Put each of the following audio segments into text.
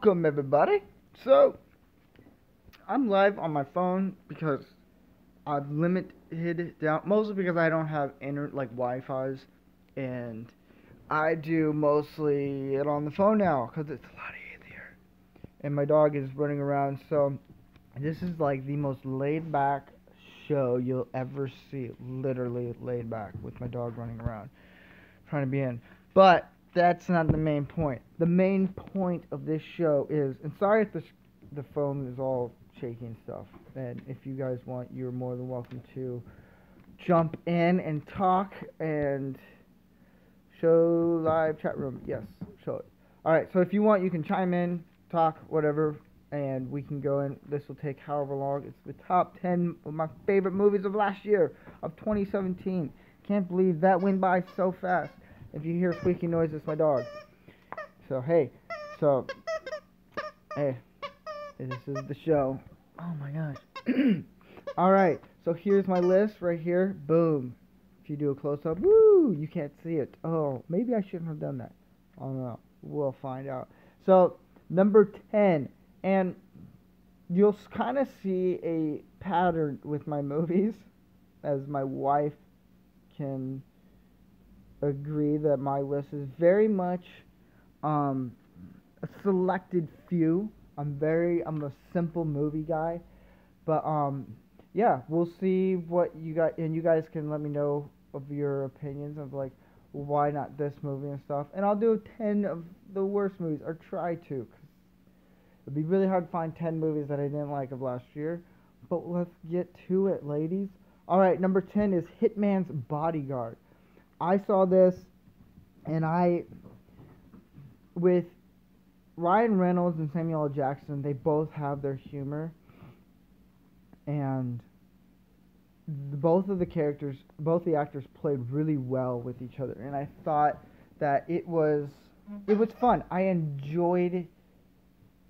Welcome, everybody. So, I'm live on my phone because I've limited it down, mostly because I don't have like Wi-Fi's, and I do mostly it on the phone now because it's a lot easier. And my dog is running around, so this is like the most laid back show you'll ever see. Literally laid back with my dog running around, trying to be in. But that's not the main point. The main point of this show is, and sorry if the phone is all shaky and stuff. And if you guys want, you're more than welcome to jump in and talk and show live chat room. Yes, show it. All right. So if you want, you can chime in, talk, whatever, and we can go in. This will take however long. It's the top 10 of my favorite movies of last year, of 2017. Can't believe that went by so fast. If you hear squeaky noise, it's my dog. So hey, hey, this is the show. Oh my gosh. All right, so here's my list right here. Boom. If you do a close up, woo, you can't see it. Oh, maybe I shouldn't have done that. I don't know. We'll find out. So number 10, and you'll kind of see a pattern with my movies, as my wife can agree that my list is very much a selected few. I'm a simple movie guy, but yeah, we'll see what you got, and you guys can let me know of your opinions of like why not this movie and stuff, and I'll do 10 of the worst movies, or try to, cause it'd be really hard to find 10 movies that I didn't like of last year. But let's get to it, ladies. All right, number 10 is Hitman's Bodyguard. I saw this, and with Ryan Reynolds and Samuel L. Jackson, they both have their humor, and both the actors played really well with each other, and I thought that it was fun. I enjoyed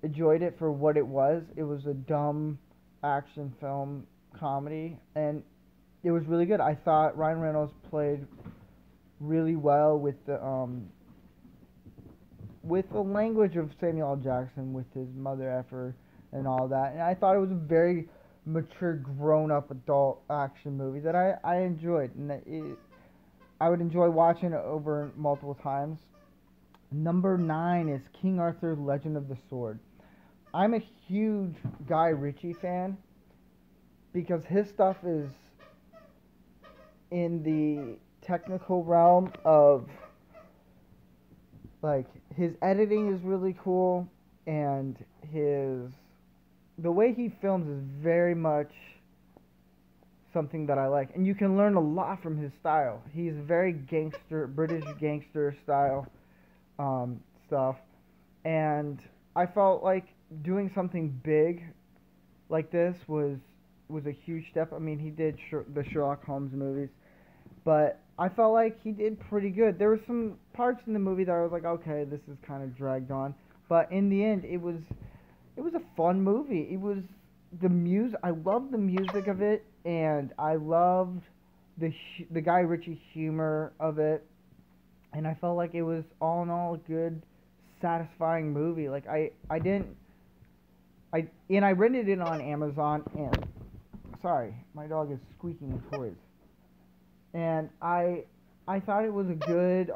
it for what it was. It was a dumb action film comedy, and it was really good. I thought Ryan Reynolds played really well with the language of Samuel L. Jackson, with his mother effer and all that. And I thought it was a very mature, grown-up adult action movie that I enjoyed, and I would enjoy watching it over multiple times. Number 9 is King Arthur: Legend of the Sword. I'm a huge Guy Ritchie fan because his stuff is in the technical realm of, like, his editing is really cool, and the way he films is very much something that I like, and you can learn a lot from his style. He's very British gangster style stuff, and I felt like doing something big like this was a huge step. I mean, he did the Sherlock Holmes movies, but I felt like he did pretty good. There were some parts in the movie that I was like, okay, this is kind of dragged on, but in the end, it was a fun movie. It was the music. I loved the music of it, and I loved the Guy Ritchie humor of it, and I felt like it was all in all a good, satisfying movie. Like I rented it on Amazon, and sorry, my dog is squeaking with toys. And I thought it was a good,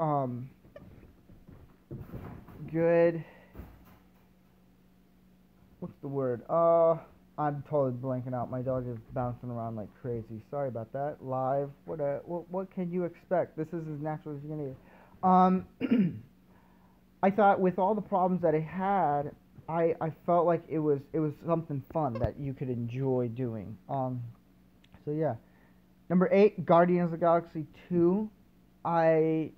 what's the word? I'm totally blanking out. My dog is bouncing around like crazy. Sorry about that. Live. What can you expect? This is as natural as you're gonna get. I thought with all the problems that it had, I felt like it was something fun that you could enjoy doing. So yeah. Number 8, Guardians of the Galaxy 2. I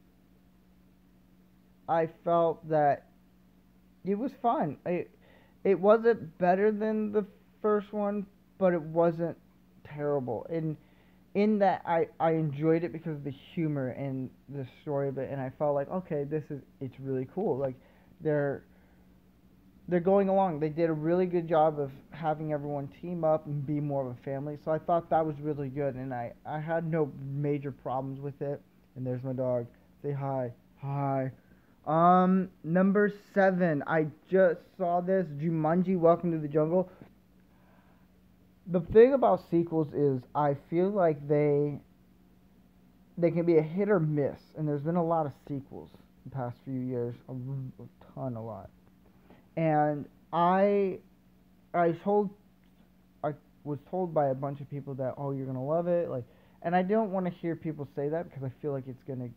felt that it was fun. It wasn't better than the first one, but it wasn't terrible. In that I enjoyed it because of the humor and the story of it, and I felt like, okay, it's really cool. Like they're going along. They did a really good job of having everyone team up and be more of a family. So I thought that was really good, and I had no major problems with it. And there's my dog. Say hi. Hi. Number 7. I just saw this. Jumanji: Welcome to the Jungle. The thing about sequels is I feel like they can be a hit or miss, and there's been a lot of sequels the past few years, a lot. And I told I was told by a bunch of people that, oh, you're gonna love it, like, and I don't want to hear people say that because I feel like it's gonna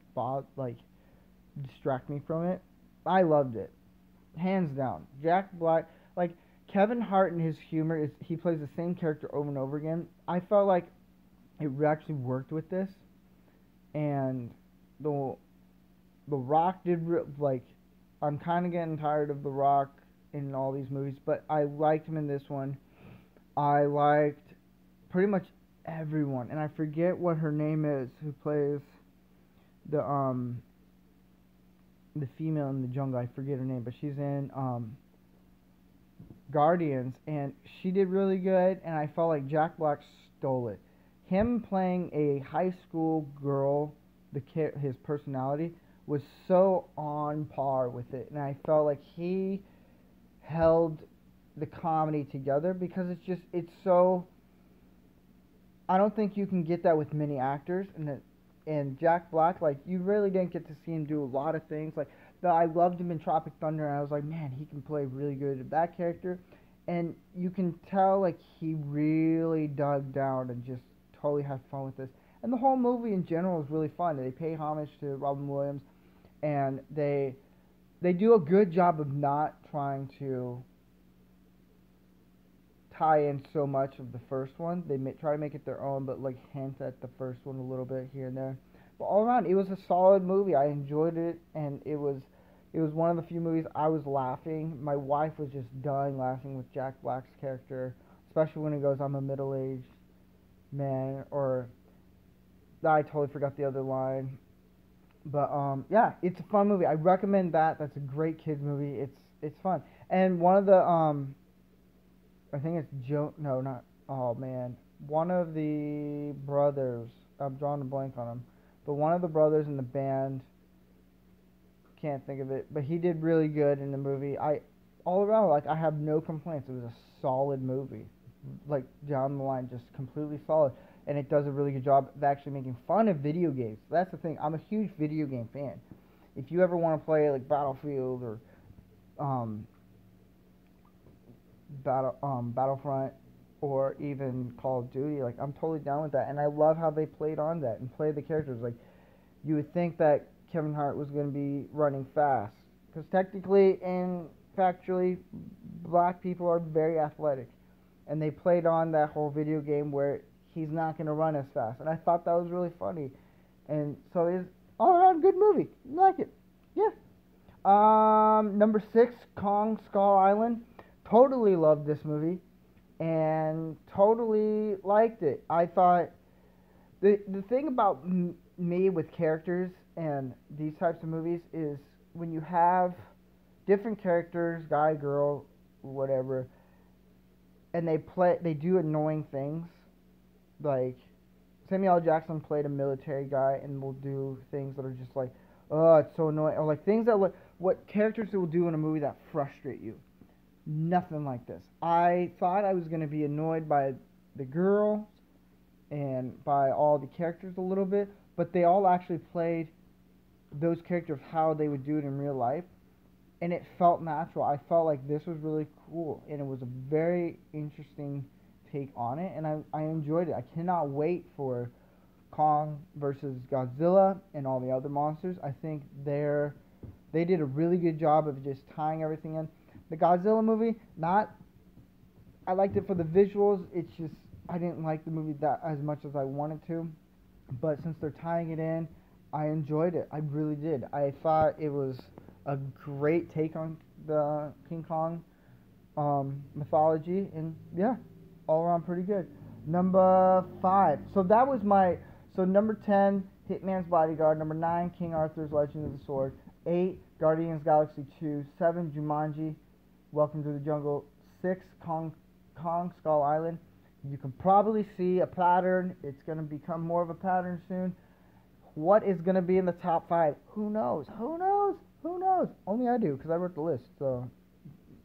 distract me from it. I loved it, hands down. Jack Black, like Kevin Hart and his humor is he plays the same character over and over again. I felt like it actually worked with this, and the the Rock like I'm kind of getting tired of the Rock in all these movies, but I liked him in this one. I liked pretty much everyone, and I forget what her name is who plays the the female in the jungle. I forget her name, but she's in Guardians, and she did really good. And I felt like Jack Black stole it. Him playing a high school girl, his personality was so on par with it, and I felt like he held the comedy together because it's so. I don't think you can get that with many actors, and Jack Black, like, you really didn't get to see him do a lot of things. Like, I loved him in Tropic Thunder, and I was like, man, he can play really good at that character, and you can tell like he really dug down and just totally had fun with this. And the whole movie in general is really fun. They pay homage to Robin Williams, and they do a good job of not trying to tie in so much of the first one. They try to make it their own, but like hint at the first one a little bit here and there. But all around, it was a solid movie. I enjoyed it, and it was one of the few movies I was laughing. My wife was just dying laughing with Jack Black's character, especially when he goes, "I'm a middle-aged man," or I totally forgot the other line. But yeah, it's a fun movie. I recommend that. That's a great kids movie. It's fun. And one of the I think it's Joe. No, not. Oh man, one of the brothers. I'm drawing a blank on him, but one of the brothers in the band. Can't think of it, but he did really good in the movie. All around, like, I have no complaints. It was a solid movie, like down the line, just completely solid, and it does a really good job of actually making fun of video games. That's the thing. I'm a huge video game fan. If you ever want to play like Battlefield or um, Battlefront or even Call of Duty, like, I'm totally down with that, and I love how they played on that and played the characters. Like, you would think that Kevin Hart was going to be running fast, because technically and factually, black people are very athletic, and they played on that whole video game where he's not going to run as fast, and I thought that was really funny, and so it's all around good movie. Like it, yeah. Number 6, Kong Skull Island. Totally loved this movie, and totally liked it. I thought the thing about me with characters and these types of movies is when you have different characters, guy, girl, whatever, and they do annoying things. Like Samuel L. Jackson played a military guy and will do things that are just like, oh, it's so annoying, or like things that what characters will do in a movie that frustrate you. Nothing like this. I thought I was gonna be annoyed by the girl and by all the characters a little bit, but they all actually played those characters how they would do it in real life, and it felt natural. I felt like this was really cool, and it was a very interesting take on it, and I enjoyed it. I cannot wait for Kong versus Godzilla and all the other monsters. I think they did a really good job of just tying everything in. The Godzilla movie, I liked it for the visuals. It's just I didn't like the movie that as much as I wanted to, but since they're tying it in, I enjoyed it. I really did. I thought it was a great take on the King Kong mythology, and yeah, all around pretty good. Number 5. So number 10, Hitman's Bodyguard. Number 9, King Arthur's Legend of the Sword. 8, Guardians Galaxy 2. 7, Jumanji, Welcome to the Jungle. 6, Kong Skull Island. You can probably see a pattern. It's going to become more of a pattern soon. What is going to be in the top 5? Who knows? Who knows? Who knows? Only I do, because I wrote the list. So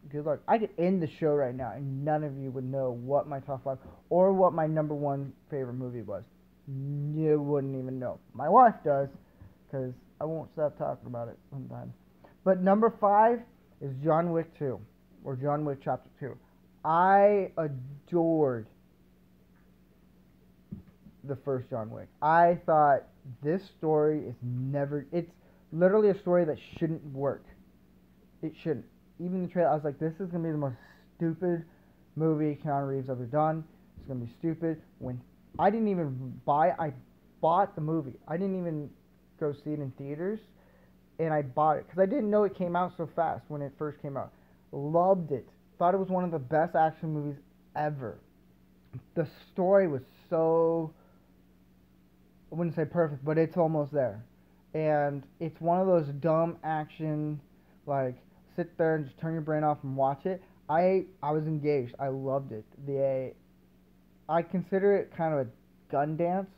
good luck. I could end the show right now, and none of you would know what my top 5 or what my number 1 favorite movie was. You wouldn't even know. My wife does, because I won't stop talking about it sometimes. But number 5 is John Wick 2, or John Wick Chapter 2. I adored the first John Wick. I thought this story is never. It's literally a story that shouldn't work. It shouldn't. Even the trailer, I was like, this is gonna be the most stupid movie Keanu Reeves ever done. It's gonna be stupid. When I didn't even I bought the movie. I didn't even go see it in theaters, and I bought it because I didn't know it came out so fast when it first came out. Loved it. Thought it was one of the best action movies ever. The story was so, I wouldn't say perfect, but it's almost there. And it's one of those dumb action, like, sit there and just turn your brain off and watch it. I was engaged. I loved it. I consider it kind of a gun dance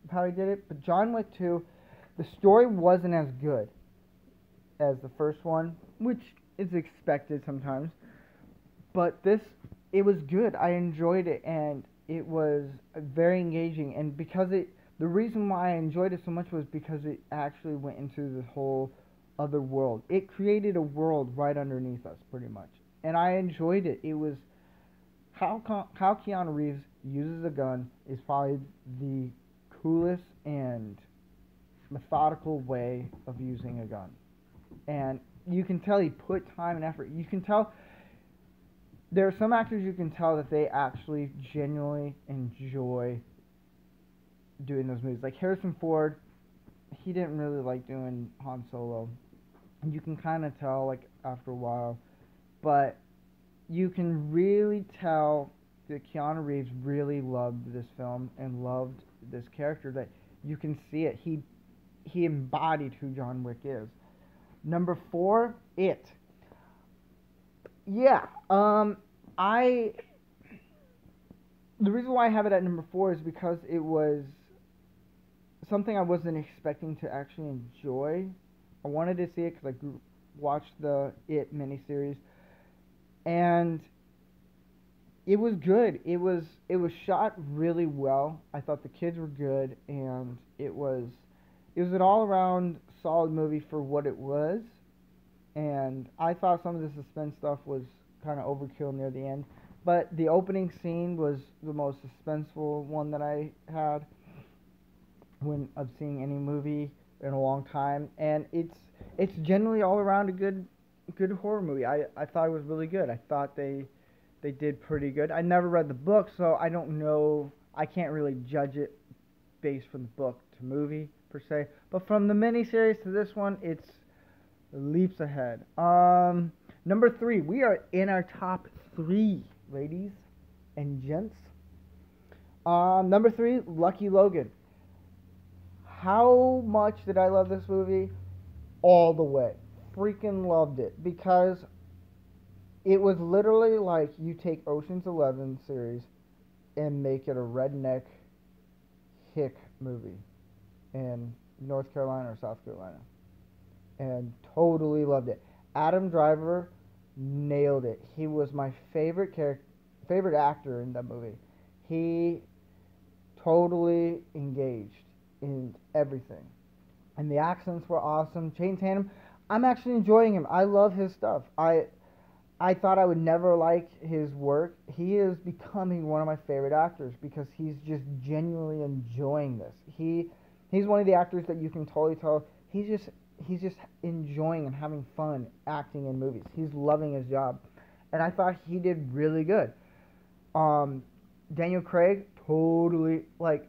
of how he did it. But John Wick 2, the story wasn't as good as the first one, which is expected sometimes. But it was good. I enjoyed it, and it was very engaging. And the reason why I enjoyed it so much was because it actually went into the whole other world. It created a world right underneath us, pretty much. And I enjoyed it. It was how Keanu Reeves uses a gun is probably the coolest and methodical way of using a gun. And you can tell he put time and effort. You can tell there are some actors you can tell that they actually genuinely enjoy doing those movies. Like Harrison Ford, he didn't really like doing Han Solo. And you can kind of tell, like, after a while. But you can really tell that Keanu Reeves really loved this film and loved this character. That you can see it. He embodied who John Wick is. Number 4, It. Yeah. The reason why I have it at number 4 is because it was something I wasn't expecting to actually enjoy. I wanted to see it because I watched the It miniseries, and it was good. It was shot really well. I thought the kids were good, and it was an all around solid movie for what it was. And I thought some of the suspense stuff was kind of overkill near the end, but the opening scene was the most suspenseful one that I had when I've seen any movie in a long time, and it's generally all around a good horror movie. I thought it was really good. I thought they did pretty good. I never read the book, so I don't know. I can't really judge it based from the book to movie per se. But from the miniseries to this one, it's leaps ahead. Number 3, we are in our top 3, ladies and gents. Number 3, Lucky Logan. How much did I love this movie? All the way. Freaking loved it. Because it was literally like you take Ocean's 11 series and make it a redneck hick movie in North Carolina or South Carolina. And totally loved it. Adam Driver nailed it. He was my favorite actor in that movie. He totally engaged in everything. And the accents were awesome. Channing Tatum, I'm actually enjoying him. I love his stuff. I thought I would never like his work. He is becoming one of my favorite actors because he's just genuinely enjoying this. He's one of the actors that you can totally tell he's just enjoying and having fun acting in movies. He's loving his job. And I thought he did really good. Daniel Craig, totally, like,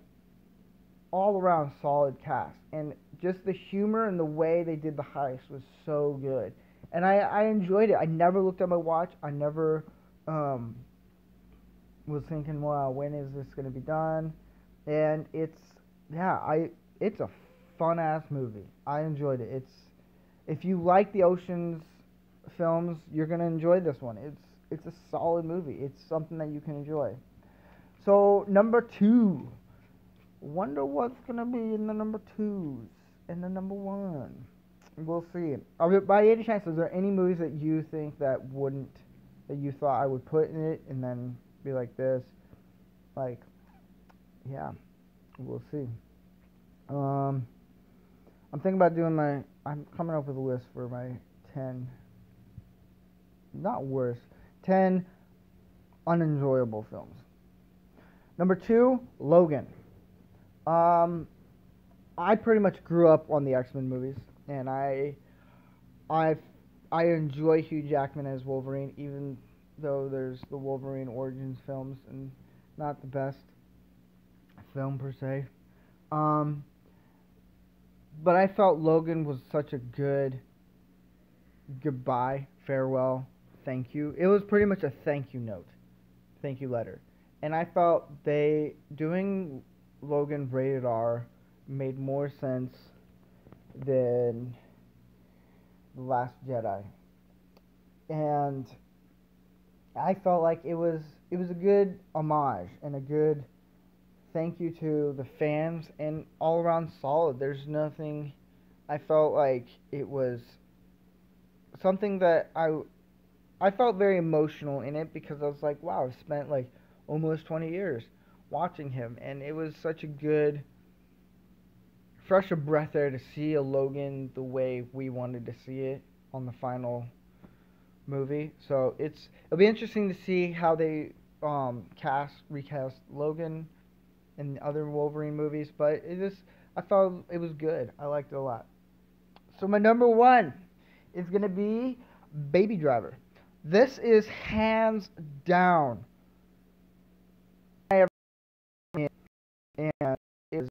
all around solid cast. And just the humor and the way they did the heist was so good. And I enjoyed it. I never looked at my watch. I never was thinking, wow, when is this going to be done? And it's a fun ass movie. I enjoyed it. If you like the Ocean's films, you're gonna enjoy this one. It's a solid movie. It's something that you can enjoy. So number 2, wonder what's gonna be in the number 2s and the number 1. We'll see. By any chance, is there any movies that you think that you thought I would put in it, and then be like this? Like, yeah, we'll see. Um, I'm thinking about I'm coming up with a list for my 10, not worst, 10 unenjoyable films. Number 2, Logan. Um, I pretty much grew up on the X-Men movies, and I I enjoy Hugh Jackman as Wolverine, even though there's the Wolverine Origins films and not the best film per se. Um, but I felt Logan was such a good goodbye, farewell, thank you. It was pretty much a thank you note, thank you letter, and I felt they doing Logan rated R made more sense than The Last Jedi, and I felt like it was a good homage and a good thank you to the fans and all around solid. There's nothing. I felt like it was something that I felt very emotional in it because I was like, wow, I've spent like almost 20 years watching him, and it was such a good fresh of breath there to see a Logan the way we wanted to see it on the final movie. So it'll be interesting to see how they recast Logan in other Wolverine movies, but I thought it was good. I liked it a lot. So my number 1 is gonna be Baby Driver. This is hands down I ever seen, and is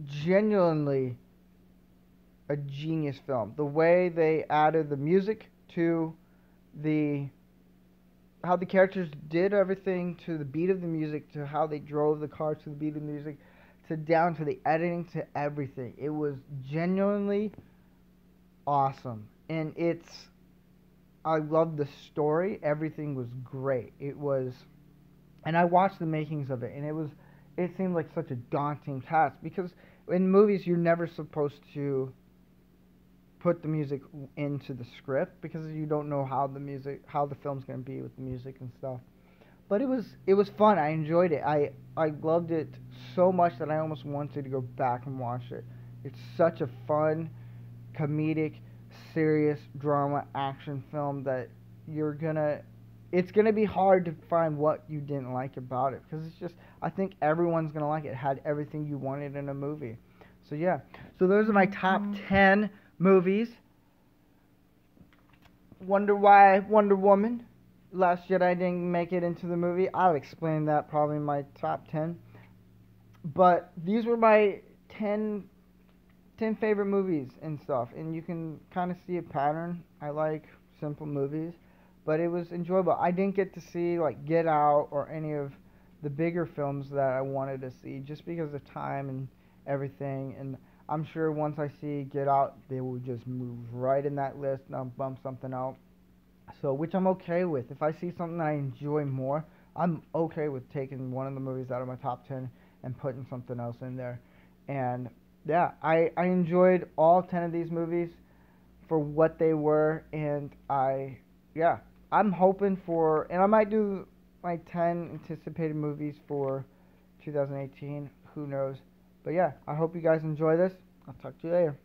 genuinely a genius film. The way they added the music to the how the characters did everything to the beat of the music, to how they drove the car to the beat of the music, to down to the editing, to everything. It was genuinely awesome. And I loved the story. Everything was great. And I watched the makings of it, and it seemed like such a daunting task because in movies you're never supposed to put the music into the script because you don't know how the film's going to be with the music and stuff. But it was fun. I enjoyed it. I loved it so much that I almost wanted to go back and watch it. It's such a fun, comedic, serious drama action film that you're gonna it's gonna be hard to find what you didn't like about it because I think everyone's gonna like it. It had everything you wanted in a movie. So yeah. So those are my top 10 movies. Wonder why Wonder Woman, Last Jedi didn't make it into the movie. I'll explain that probably in my top 10. But these were my 10 favorite movies and stuff. And you can kind of see a pattern. I like simple movies. But it was enjoyable. I didn't get to see like Get Out or any of the bigger films that I wanted to see just because of time and everything. And I'm sure once I see Get Out, they will just move right in that list and I'll bump something out. So, which I'm okay with. If I see something that I enjoy more, I'm okay with taking one of the movies out of my top 10 and putting something else in there. And yeah, I enjoyed all 10 of these movies for what they were. And yeah, I'm hoping and I might do my 10 anticipated movies for 2018. Who knows? But yeah, I hope you guys enjoy this. I'll talk to you later.